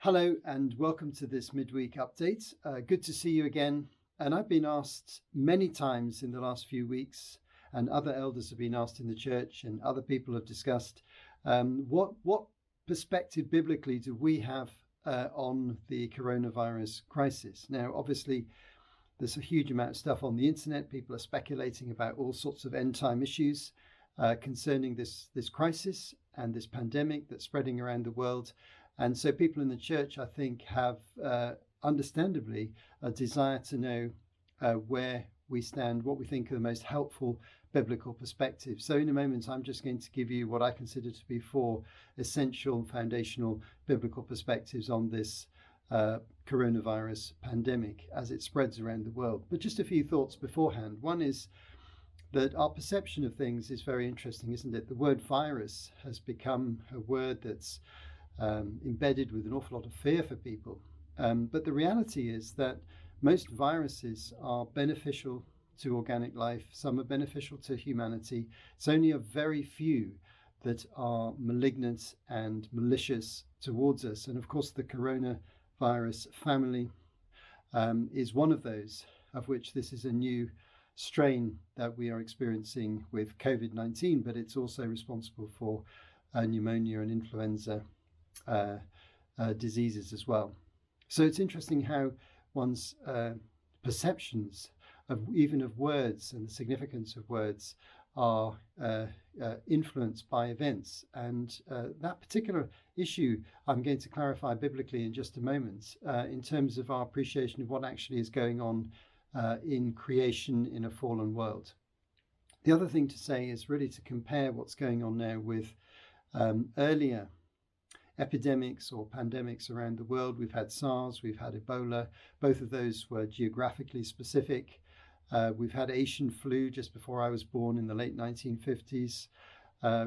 Hello and welcome to this midweek update. Good to see you again. And I've been asked many times in the last few weeks, and other elders have been asked in the church, and other people have discussed what perspective biblically do we have on the coronavirus crisis. Now, obviously, there's a huge amount of stuff on the internet. People are speculating about all sorts of end time issues concerning this crisis and this pandemic that's spreading around the world. And so people in the church, I think, have understandably a desire to know where we stand, what we think are the most helpful biblical perspectives. So in a moment, I'm just going to give you what I consider to be 4 essential foundational biblical perspectives on this coronavirus pandemic as it spreads around the world. But just a few thoughts beforehand. One is that our perception of things is very interesting, isn't it? The word virus has become a word that's embedded with an awful lot of fear for people. But the reality is that most viruses are beneficial to organic life. Some are beneficial to humanity. It's only a very few that are malignant and malicious towards us. And of course, the coronavirus family is one of those, of which this is a new strain that we are experiencing with COVID-19, but it's also responsible for pneumonia and influenza diseases as well. So it's interesting how one's perceptions of even of words and the significance of words are influenced by events. And that particular issue I'm going to clarify biblically in just a moment in terms of our appreciation of what actually is going on in creation in a fallen world. The other thing to say is really to compare what's going on now with earlier epidemics or pandemics around the world. We've had SARS, we've had Ebola. Both of those were geographically specific. We've had Asian flu just before I was born in the late 1950s,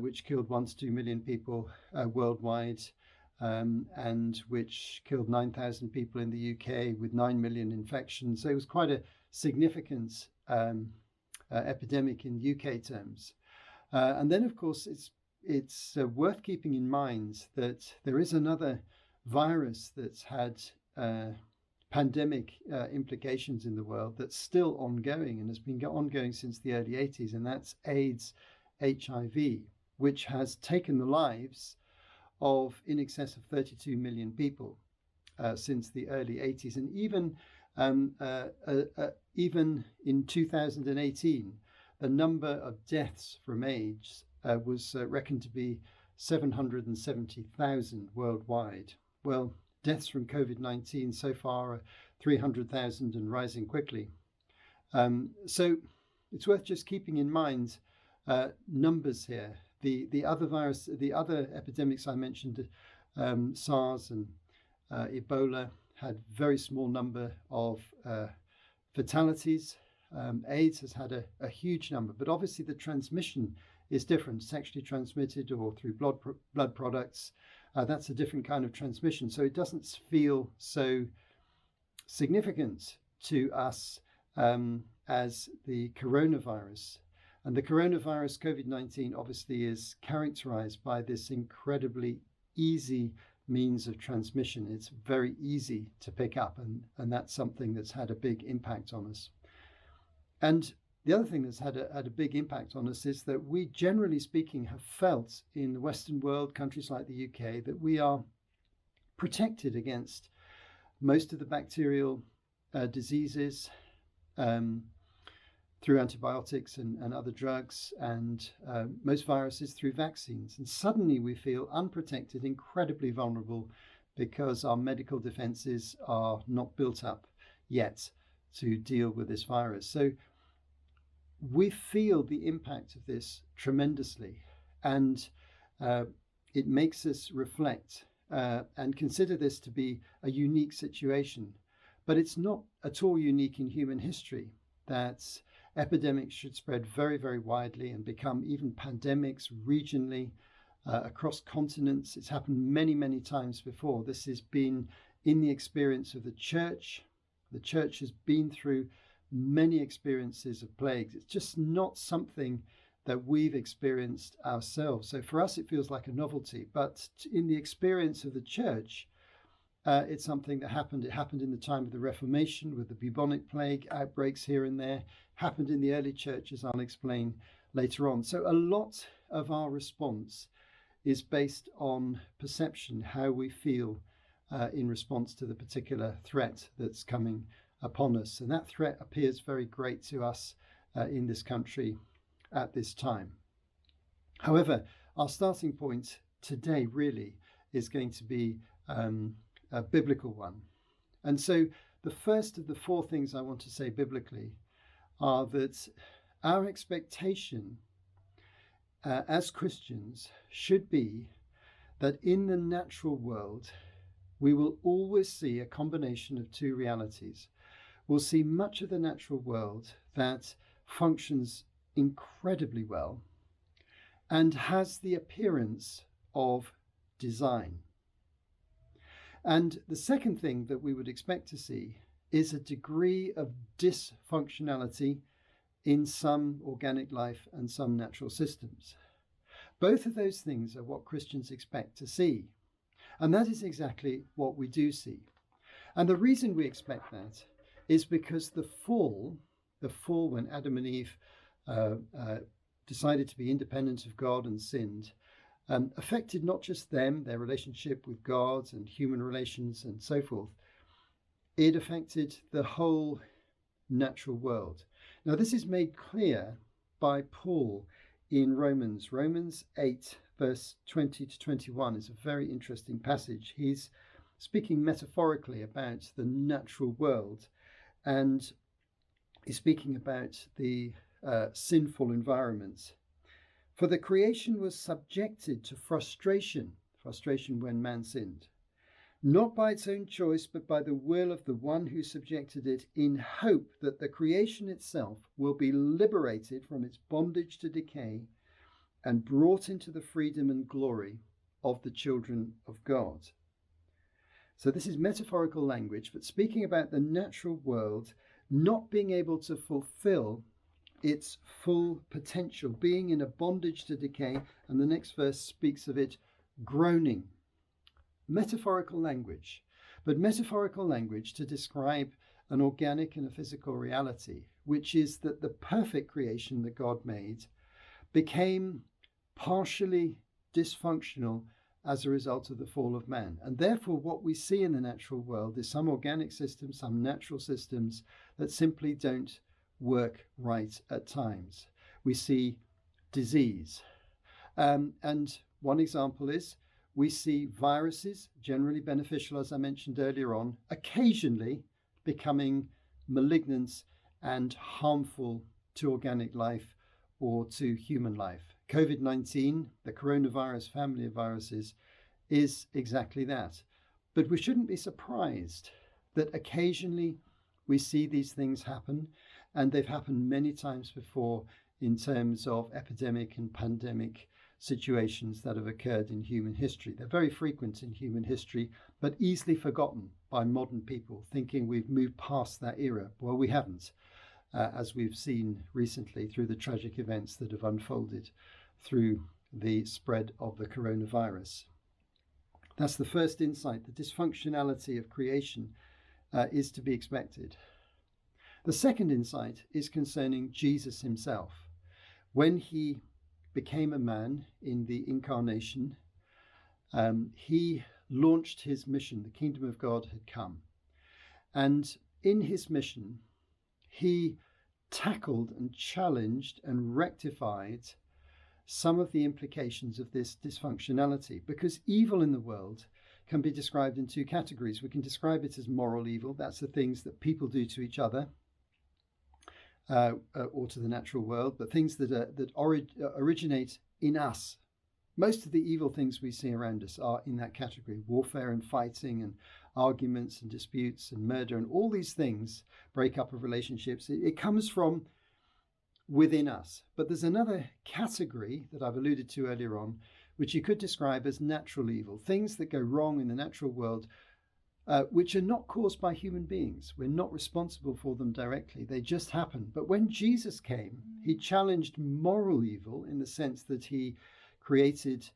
which killed 1 to 2 million people worldwide, and which killed 9,000 people in the UK with 9 million infections. So it was quite a significant epidemic in UK terms. And then, of course, it's worth keeping in mind that there is another virus that's had pandemic implications in the world that's still ongoing and has been ongoing since the early 80s, and that's AIDS, HIV, which has taken the lives of in excess of 32 million people since the early 80s. And even in 2018, the number of deaths from AIDS was reckoned to be 770,000 worldwide. Well, deaths from COVID-19 so far are 300,000 and rising quickly. So it's worth just keeping in mind numbers here. The other epidemics I mentioned, SARS and Ebola, had very small number of fatalities. AIDS has had a huge number, but obviously the transmission is different, sexually transmitted or through blood products. That's a different kind of transmission. So it doesn't feel so significant to us as the coronavirus. And the coronavirus, COVID-19, obviously is characterized by this incredibly easy means of transmission. It's very easy to pick up, and that's something that's had a big impact on us. And the other thing that's had a big impact on us is that we, generally speaking, have felt in the Western world, countries like the UK, that we are protected against most of the bacterial diseases through antibiotics and other drugs, and most viruses through vaccines. And suddenly we feel unprotected, incredibly vulnerable, because our medical defenses are not built up yet to deal with this virus. So we feel the impact of this tremendously, and it makes us reflect and consider this to be a unique situation. But it's not at all unique in human history that epidemics should spread very, very widely and become even pandemics regionally across continents. It's happened many, many times before. This has been in the experience of the church. The church has been through many experiences of plagues. It's just not something that we've experienced ourselves. So for us, it feels like a novelty. But in the experience of the church, It's something that happened. It happened in the time of the Reformation with the bubonic plague, outbreaks here and there, happened in the early church, as I'll explain later on. So a lot of our response is based on perception, how we feel in response to the particular threat that's coming upon us. And that threat appears very great to us in this country at this time. However, our starting point today really is going to be a biblical one. And so the first of the four things I want to say biblically are that our expectation as Christians should be that in the natural world, we will always see a combination of two realities. We'll see much of the natural world that functions incredibly well and has the appearance of design. And the second thing that we would expect to see is a degree of dysfunctionality in some organic life and some natural systems. Both of those things are what Christians expect to see. And that is exactly what we do see. And the reason we expect that is because the fall when Adam and Eve decided to be independent of God and sinned, affected not just them, their relationship with God and human relations and so forth. It affected the whole natural world. Now, this is made clear by Paul in Romans 8, verse 20 to 21 is a very interesting passage. He's speaking metaphorically about the natural world, and he's speaking about the sinful environment. For the creation was subjected to frustration when man sinned, not by its own choice, but by the will of the one who subjected it, in hope that the creation itself will be liberated from its bondage to decay and brought into the freedom and glory of the children of God. So this is metaphorical language, but speaking about the natural world not being able to fulfill its full potential, being in a bondage to decay, and the next verse speaks of it groaning. Metaphorical language, but metaphorical language to describe an organic and a physical reality, which is that the perfect creation that God made became partially dysfunctional as a result of the fall of man. And therefore what we see in the natural world is some organic systems, some natural systems that simply don't work right at times. We see disease. And one example is we see viruses, generally beneficial, as I mentioned earlier on, occasionally becoming malignant and harmful to organic life or to human life. COVID-19, the coronavirus family of viruses, is exactly that. But we shouldn't be surprised that occasionally we see these things happen, and they've happened many times before in terms of epidemic and pandemic situations that have occurred in human history. They're very frequent in human history, but easily forgotten by modern people, thinking we've moved past that era. Well, we haven't, as we've seen recently through the tragic events that have unfolded through the spread of the coronavirus. That's the first insight. The dysfunctionality of creation is to be expected. The second insight is concerning Jesus himself. When he became a man in the incarnation, he launched his mission. The kingdom of God had come. And in his mission, he tackled and challenged and rectified some of the implications of this dysfunctionality, because evil in the world can be described in two categories. We can describe it as moral evil. That's the things that people do to each other or to the natural world, but things that originate in us. Most of the evil things we see around us are in that category: warfare and fighting and arguments and disputes and murder, and all these things, break up of relationships. It comes from within us. But there's another category that I've alluded to earlier on, which you could describe as natural evil, things that go wrong in the natural world, which are not caused by human beings. We're not responsible for them directly. They just happen. But when Jesus came, he challenged moral evil in the sense that he created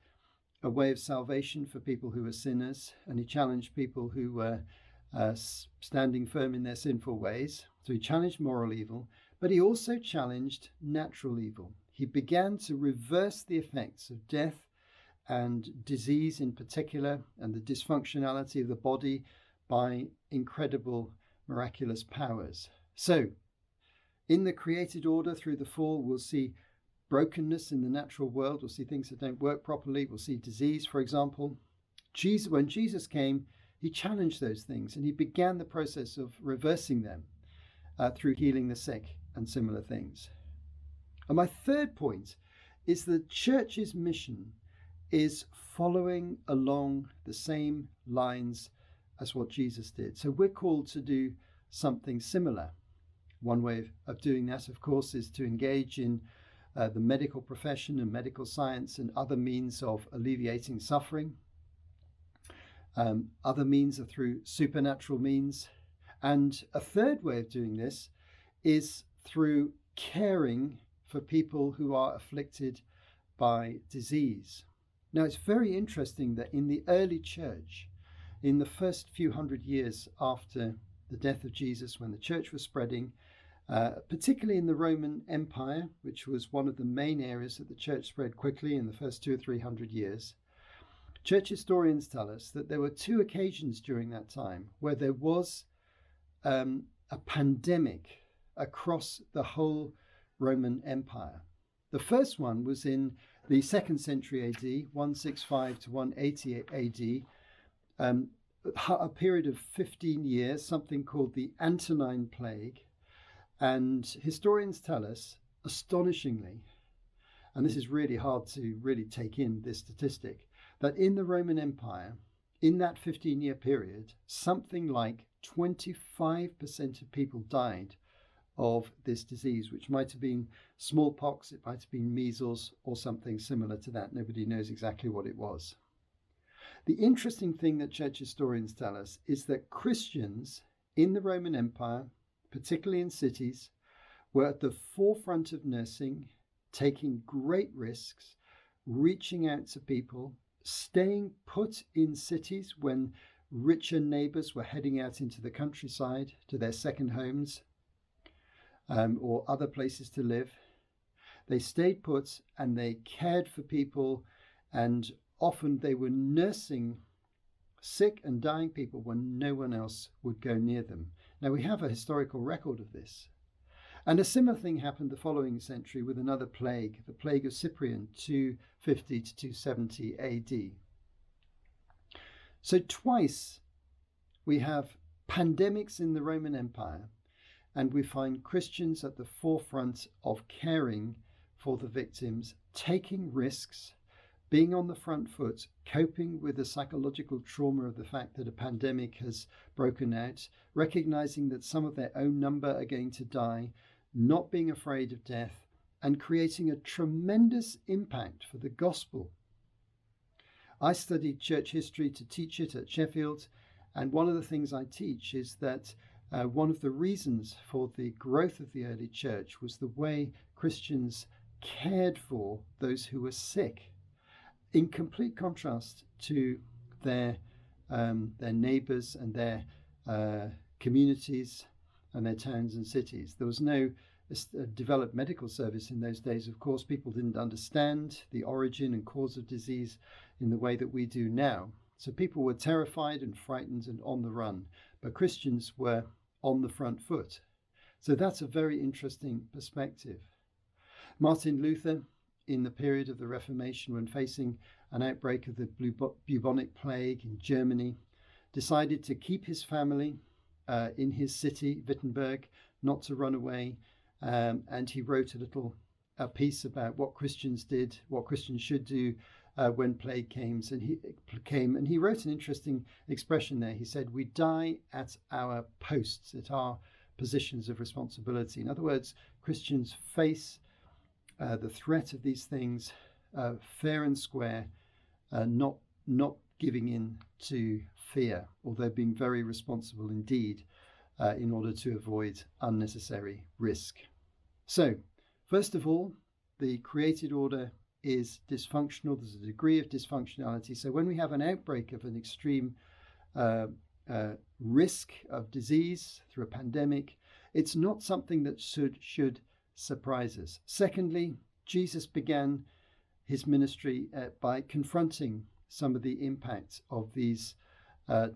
a way of salvation for people who were sinners, and he challenged people who were standing firm in their sinful ways. So he challenged moral evil, but he also challenged natural evil. He began to reverse the effects of death and disease in particular, and the dysfunctionality of the body by incredible miraculous powers. So, in the created order through the fall, we'll see brokenness in the natural world. We'll see things that don't work properly. We'll see disease, for example. When Jesus came, he challenged those things, and he began the process of reversing them through healing the sick and similar things. And my third point is the church's mission is following along the same lines as what Jesus did. So we're called to do something similar. One way of doing that, of course, is to engage in the medical profession and medical science and other means of alleviating suffering. Other means are through supernatural means. And a third way of doing this is through caring for people who are afflicted by disease. Now, it's very interesting that in the early church, in the first few hundred years after the death of Jesus, when the church was spreading, particularly in the Roman Empire, which was one of the main areas that the church spread quickly in the first 200 or 300 years, church historians tell us that there were two occasions during that time where there was a pandemic across the whole Roman Empire. The first one was in the 2nd century AD, 165 to 180 AD, a period of 15 years, something called the Antonine Plague. And historians tell us, astonishingly, and this is really hard to really take in this statistic, that in the Roman Empire, in that 15-year period, something like 25% of people died of this disease, which might have been smallpox, it might have been measles, or something similar to that. Nobody knows exactly what it was. The interesting thing that church historians tell us is that Christians in the Roman Empire, particularly in cities, were at the forefront of nursing, taking great risks, reaching out to people, staying put in cities when richer neighbours were heading out into the countryside to their second homes or other places to live. They stayed put and they cared for people, and often they were nursing sick and dying people when no one else would go near them. Now, we have a historical record of this. And a similar thing happened the following century with another plague, the plague of Cyprian, 250 to 270 AD. So twice we have pandemics in the Roman Empire, and we find Christians at the forefront of caring for the victims, taking risks, being on the front foot, coping with the psychological trauma of the fact that a pandemic has broken out, recognizing that some of their own number are going to die, not being afraid of death, and creating a tremendous impact for the gospel. I studied church history to teach it at Sheffield, and one of the things I teach is that one of the reasons for the growth of the early church was the way Christians cared for those who were sick, in complete contrast to their neighbours and their communities and their towns and cities. There was no developed medical service in those days. Of course, people didn't understand the origin and cause of disease in the way that we do now. So people were terrified and frightened and on the run, but Christians were on the front foot. So that's a very interesting perspective. Martin Luther, in the period of the Reformation, when facing an outbreak of the bubonic plague in Germany, decided to keep his family in his city, Wittenberg, not to run away. And he wrote a piece about what Christians did, what Christians should do when plague came. And he wrote an interesting expression there. He said, "We die at our posts, at our positions of responsibility." In other words, Christians face the threat of these things fair and square, not giving in to fear, although being very responsible indeed in order to avoid unnecessary risk. So, first of all, the created order is dysfunctional. There's a degree of dysfunctionality. So when we have an outbreak of an extreme risk of disease through a pandemic, it's not something that should surprise us. Secondly, Jesus began his ministry by confronting some of the impacts of these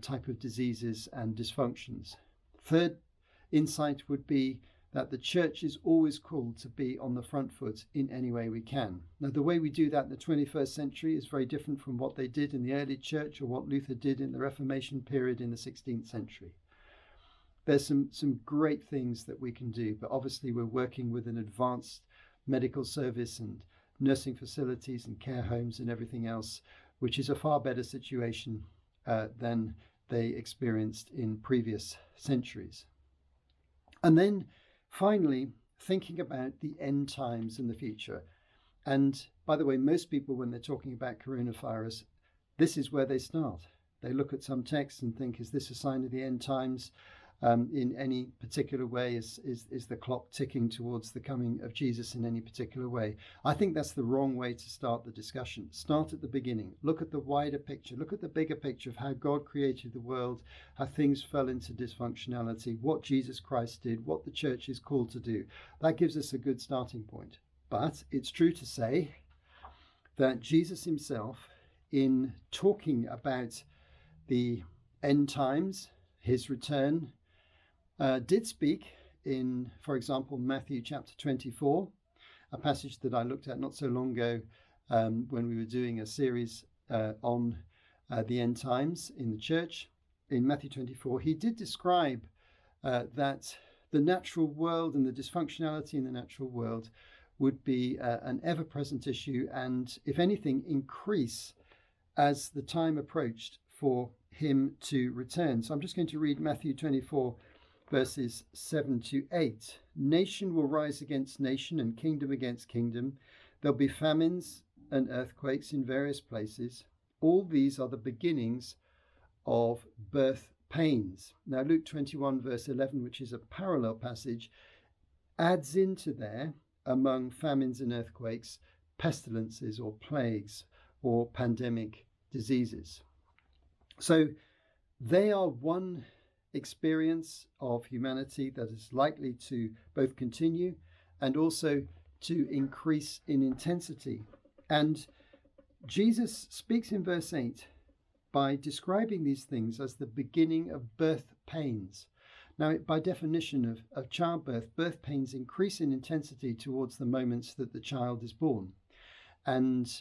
type of diseases and dysfunctions. Third insight would be that the church is always called to be on the front foot in any way we can. Now, the way we do that in the 21st century is very different from what they did in the early church or what Luther did in the Reformation period in the 16th century. There's some great things that we can do, but obviously we're working with an advanced medical service and nursing facilities and care homes and everything else, which is a far better situation than they experienced in previous centuries. And then finally, thinking about the end times in the future. And by the way, most people, when they're talking about coronavirus, this is where they start. They look at some text and think, is this a sign of the end times? In any particular way, is the clock ticking towards the coming of Jesus in any particular way? I think that's the wrong way to start the discussion. Start at the beginning. Look at the wider picture. Look at the bigger picture of how God created the world, how things fell into dysfunctionality, what Jesus Christ did, what the church is called to do. That gives us a good starting point. But it's true to say that Jesus himself, in talking about the end times, his return, did speak in, for example, Matthew chapter 24, a passage that I looked at not so long ago when we were doing a series on the end times in the church. In Matthew 24, he did describe that the natural world and the dysfunctionality in the natural world would be an ever-present issue and, if anything, increase as the time approached for him to return. So I'm just going to read Matthew 24, verses 7 to 8. Nation will rise against nation and kingdom against kingdom. There'll be famines and earthquakes in various places. All these are the beginnings of birth pains. Now, Luke 21, verse 11, which is a parallel passage, adds into there, among famines and earthquakes, pestilences or plagues or pandemic diseases. So they are one experience of humanity that is likely to both continue and also to increase in intensity. And Jesus speaks in verse 8 by describing these things as the beginning of birth pains. Now, by definition of childbirth, birth pains increase in intensity towards the moments that the child is born. And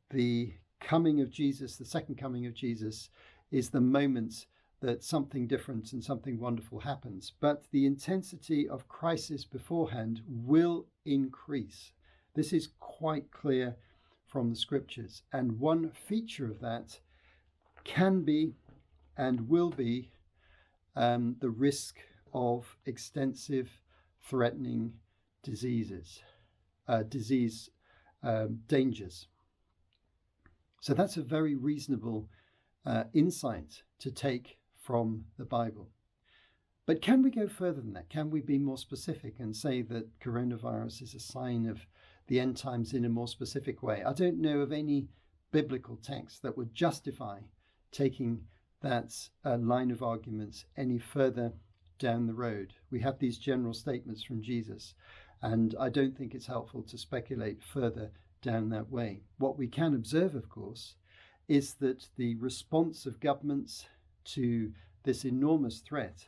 the coming of Jesus, the second coming of Jesus, is the moment that something different and something wonderful happens. But the intensity of crisis beforehand will increase. This is quite clear from the scriptures. And one feature of that can be and will be the risk of extensive threatening disease dangers. So that's a very reasonable insight to take from the Bible. But can we go further than that? Can we be more specific and say that coronavirus is a sign of the end times in a more specific way? I don't know of any biblical text that would justify taking that line of arguments any further down the road. We have these general statements from Jesus, and I don't think it's helpful to speculate further down that way. What we can observe, of course, is that the response of governments to this enormous threat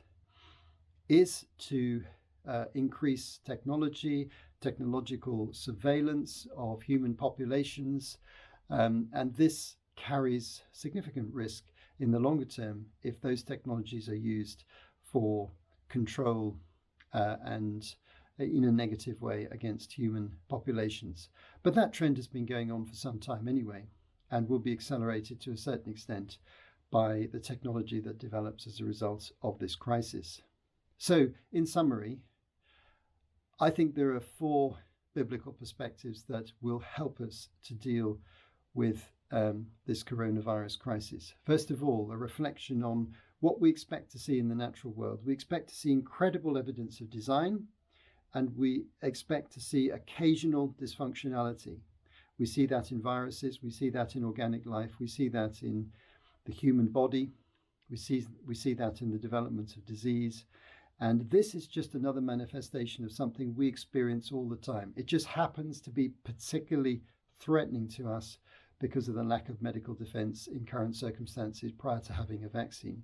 is to increase technological surveillance of human populations, and this carries significant risk in the longer term if those technologies are used for control and in a negative way against human populations. But that trend has been going on for some time anyway, and will be accelerated to a certain extent by the technology that develops as a result of this crisis. So, in summary, I think there are 4 biblical perspectives that will help us to deal with this coronavirus crisis. First of all, a reflection on what we expect to see in the natural world. We expect to see incredible evidence of design, and we expect to see occasional dysfunctionality. We see that in viruses, we see that in organic life, we see that in the human body, we see that in the development of disease. And this is just another manifestation of something we experience all the time. It just happens to be particularly threatening to us because of the lack of medical defense in current circumstances prior to having a vaccine.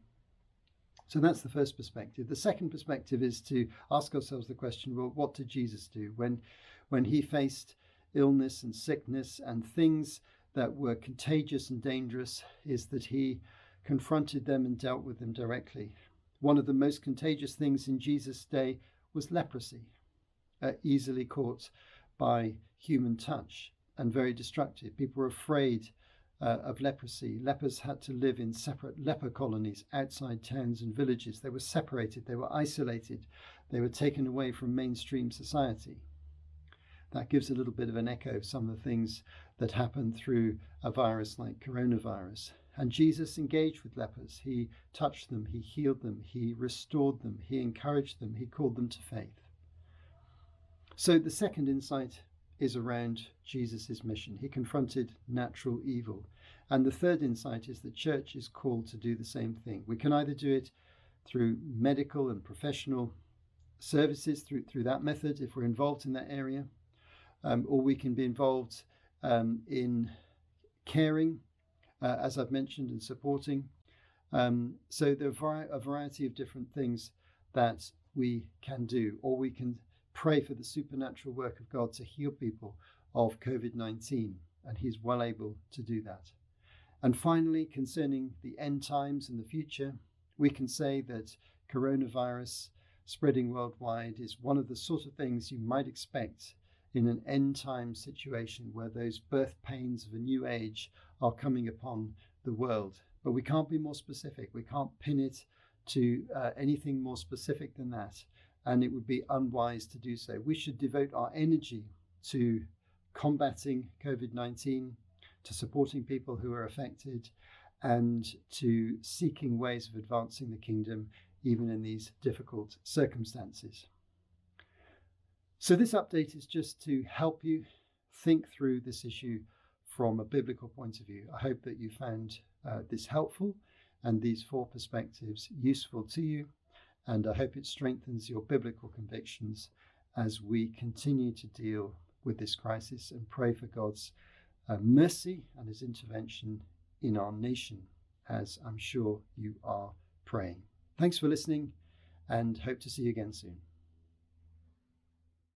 So that's the first perspective. The second perspective is to ask ourselves the question, well, what did Jesus do when he faced illness and sickness and things that were contagious and dangerous? Is that he confronted them and dealt with them directly. One of the most contagious things in Jesus' day was leprosy, easily caught by human touch and very destructive. People were afraid of leprosy. Lepers had to live in separate leper colonies outside towns and villages. They were separated, they were isolated, they were taken away from mainstream society. That gives a little bit of an echo of some of the things that happen through a virus like coronavirus. And Jesus engaged with lepers. He touched them, he healed them, he restored them, he encouraged them, he called them to faith. So the second insight is around Jesus' mission. He confronted natural evil. And the third insight is the church is called to do the same thing. We can either do it through medical and professional services, through that method, if we're involved in that area, or we can be involved in caring, as I've mentioned, and supporting. So there are a variety of different things that we can do, or we can pray for the supernatural work of God to heal people of COVID-19, and he's well able to do that. And finally, concerning the end times and the future, we can say that coronavirus spreading worldwide is one of the sort of things you might expect in an end time situation where those birth pains of a new age are coming upon the world. But we can't be more specific. We can't pin it to anything more specific than that. And it would be unwise to do so. We should devote our energy to combating COVID-19, to supporting people who are affected, and to seeking ways of advancing the kingdom, even in these difficult circumstances. So this update is just to help you think through this issue from a biblical point of view. I hope that you found this helpful and these four perspectives useful to you. And I hope it strengthens your biblical convictions as we continue to deal with this crisis and pray for God's mercy and his intervention in our nation, as I'm sure you are praying. Thanks for listening, and hope to see you again soon.